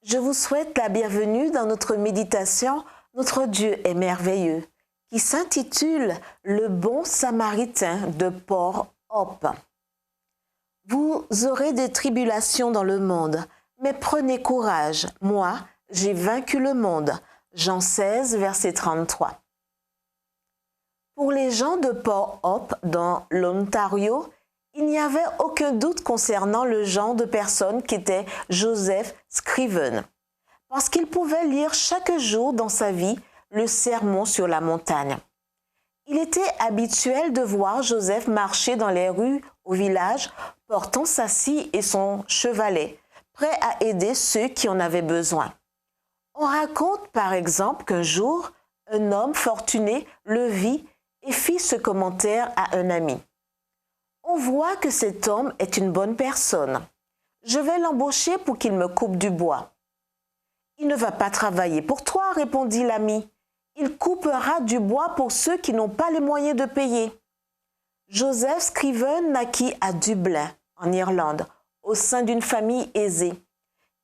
Je vous souhaite la bienvenue dans notre méditation « Notre Dieu est merveilleux » qui s'intitule « Le bon samaritain de Port Hope ». Vous aurez des tribulations dans le monde, mais prenez courage, moi, j'ai vaincu le monde. Jean 16, verset 33. Pour les gens de Port Hope, dans l'Ontario, il n'y avait aucun doute concernant le genre de personne qu'était Joseph Scriven, parce qu'il pouvait lire chaque jour dans sa vie le sermon sur la montagne. Il était habituel de voir Joseph marcher dans les rues au village, portant sa scie et son chevalet, prêt à aider ceux qui en avaient besoin. On raconte par exemple qu'un jour, un homme fortuné le vit et fit ce commentaire à un ami. On voit que cet homme est une bonne personne. Je vais l'embaucher pour qu'il me coupe du bois. Il ne va pas travailler pour toi, répondit l'ami. Il coupera du bois pour ceux qui n'ont pas les moyens de payer. Joseph Scriven naquit à Dublin, en Irlande, au sein d'une famille aisée.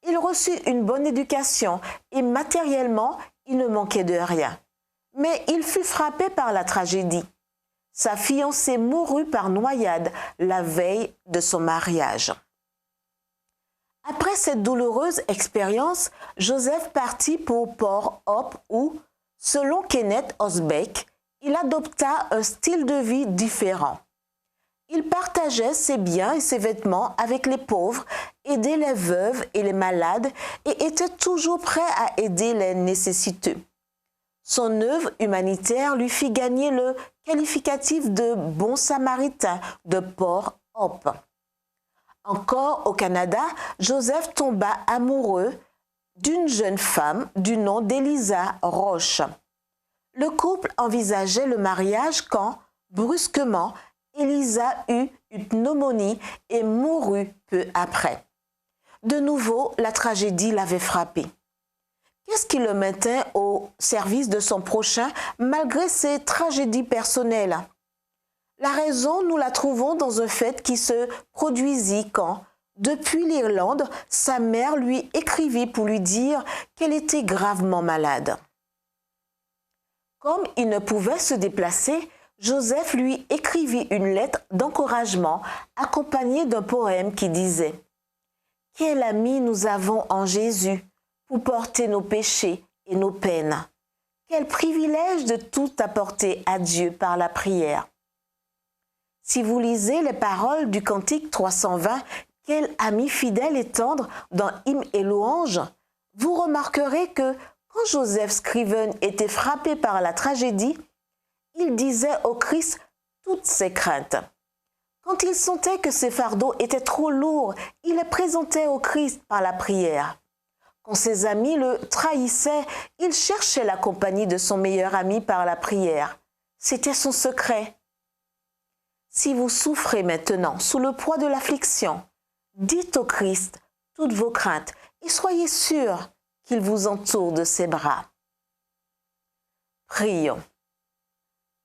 Il reçut une bonne éducation et matériellement, il ne manquait de rien. Mais il fut frappé par la tragédie. Sa fiancée mourut par noyade la veille de son mariage. Après cette douloureuse expérience, Joseph partit pour Port Hope où, selon Kenneth Osbeck, il adopta un style de vie différent. Il partageait ses biens et ses vêtements avec les pauvres, aidait les veuves et les malades et était toujours prêt à aider les nécessiteux. Son œuvre humanitaire lui fit gagner le qualificatif de bon samaritain de Port Hope. Encore au Canada, Joseph tomba amoureux d'une jeune femme du nom d'Elisa Roche. Le couple envisageait le mariage quand, brusquement, Elisa eut une pneumonie et mourut peu après. De nouveau, la tragédie l'avait frappé. Qu'est-ce qui le mettait au service de son prochain malgré ses tragédies personnelles? La raison, nous la trouvons dans un fait qui se produisit quand, depuis l'Irlande, sa mère lui écrivit pour lui dire qu'elle était gravement malade. Comme il ne pouvait se déplacer, Joseph lui écrivit une lettre d'encouragement accompagnée d'un poème qui disait « Quel ami nous avons en Jésus pour porter nos péchés et nos peines. Quel privilège de tout apporter à Dieu par la prière. » Si vous lisez les paroles du cantique 320, « Quel ami fidèle et tendre » dans Hymnes et louanges, vous remarquerez que quand Joseph Scriven était frappé par la tragédie, il disait au Christ toutes ses craintes. Quand il sentait que ses fardeaux étaient trop lourds, il les présentait au Christ par la prière. Quand ses amis le trahissaient, il cherchait la compagnie de son meilleur ami par la prière. C'était son secret. Si vous souffrez maintenant sous le poids de l'affliction, dites au Christ toutes vos craintes et soyez sûrs qu'il vous entoure de ses bras. Prions.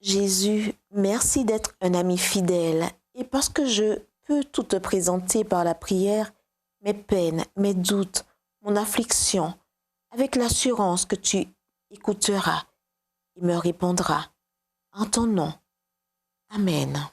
Jésus, merci d'être un ami fidèle et parce que je peux tout te présenter par la prière, mes peines, mes doutes, mon affliction, avec l'assurance que tu écouteras et me répondras. En ton nom. Amen.